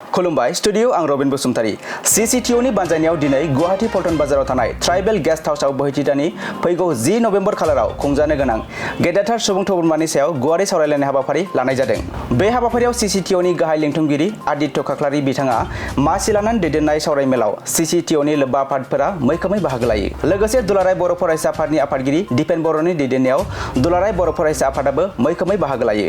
खुलुमबाय स्टुडियो आं Robin Basumatary Cctoa बानजायनायाव दिनै गुवाहाटी पल्टन बाजाराव थानाय ट्राइबेल गेस्ट हाउसआव बोहैथिदानि फैगौ 10 नभेम्बर खालाराव खुंजानो गोनां गेदेरथार सुबुं थुबुरमानि सायाव गुवारै सावरायलायनाय हाबाफारि लानाय जादों। बे हाबाफारियाव Cctoa गाहाय लिंथुमगिरि आदित्य खाख्लारि बिथाङा मासि लानानै दैदेननाय सावरायमेलाव Cctoa लोब्बा आफादफोरा मैखोमै बाहागो लायो। लोगोसे दुलाराय बर' फरायसा आफादनि आफादगिरि दिपेन बर'नि दैदेननायाव दुलाराय बर' फरायसा आफादाबो मैखोमै बाहागो लायो।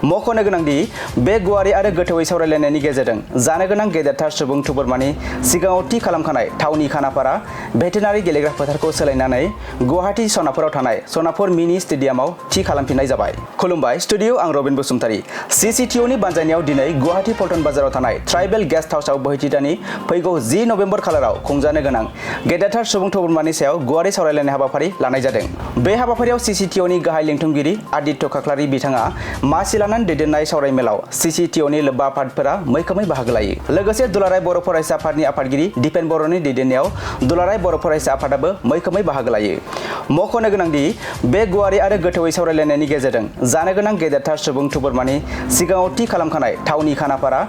मख'नो गोनांदि बे गुवारै आरो गोथौयै सावरायलायनायनि गेजेरजों जानो गोनां गेदेरथार सुबुं थुबुरमानि सिगाङाव थि खालामखानाय थावनि खानापारा भेटेनारि गेलेग्रा फोथारखौ सोलायनानै गुवाहाटी सनापुराव थानाय सनापुर मिनि स्टेडियामाव थि खालामफिननाय जाबाय। खुलुमबाय स्टुडियो आं रबिन बसुमतारी Cctoa बानजायनायाव दिनै गुवाहाटी पल्टन बाजाराव थानाय ट्राइबेल गेस्ट हाउसआव बोहैथिदानि फैगौ 10 नभेम्बर खालाराव खुंजानो गोनां गेदेरथार सुबुं थुबुरमानि सायाव गुवारै सावरायलायनाय हाबाफारि लानाय जादों। बे हाबाफारियाव Cctoa गाहाय लिंथुमगिरि आदित्य खाख्लारि बिथाङा मासि लानानै दैदेननाय सावरायमेलाव Cctoa लोब्बा आफादफोरा मैखोमै बाहागो लायो। लोगोसे दुलाराय बर' फरायसा आफादनि आफादगिरि दिपेन बर'नि दैदेननायाव दुलाराय बर' फरायसा आफादाबो मैखोमै बाहागो लायो। मख'नो गोनांदि बे गुवारै आरो गोथौयै सावरायलायनायनि गेजेरजों जानो गोनां गेदेरथार सुबुं थुबुरमानि सिगाङाव थि खालामखानाय थावनि खानापारा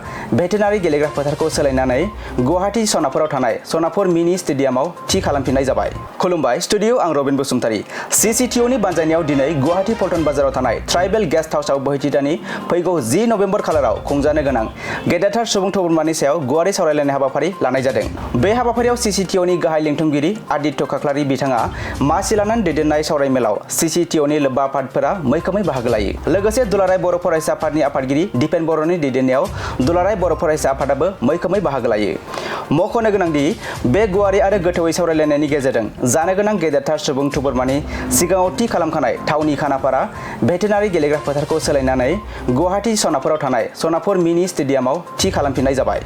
भेटेनारि गेलेग्रा फोथारखौ सोलायनानै गुवाहाटी सनापुराव थानाय सनापुर मिनि स्टेडियामाव थि खालामफिननाय जाबाय। खुलुमबाय स्टुडियो आं रबिन बसुमतारी Cctoa बानजायनायाव दिनै गुवाहाटी पल्टन बाजाराव थानाय ट्राइबेल गेस्ट हाउसआव बोहैथिदानि फैगौ 10 नभेम्बर खालाराव खुंजानो गोनां गेदेरथार सुबुं थुबुरमानि सायाव गुवारै सावरायलायनाय हाबाफारि लानाय जादों। बे हाबाफारियाव Cctoa गाहाय लिंथुमगिरि आदित्य खाख्लारि बिथाङा मासि लानानै दैदेननाय सावरायमेलाव Cctoa लोब्बा आफादफोरा मैखोमै बाहागो लायो। लोगोसे दुलाराय बर' फरायसा आफादनि आफादगिरि दिपेन बर'नि दैदेननायाव दुलाराय बर' फरायसा आफादाबो मैखोमै बाहागो लायो। मख'नो गोनांदि बे गुवारै आरो गोथौयै सावरायलायनायनि गेजेरजों जानो गोनां गेदेरथार सुबुं थुबुरमानि सिगाङाव थि खालामखानाय थावनि खानापारा भेटेनारि गेलेग्रा फोथारखौ सोलायनानै गुवाहाटी सनापुराव थानाय सनापुर मिनि स्टेडियामाव थि खालामफिननाय जाबाय।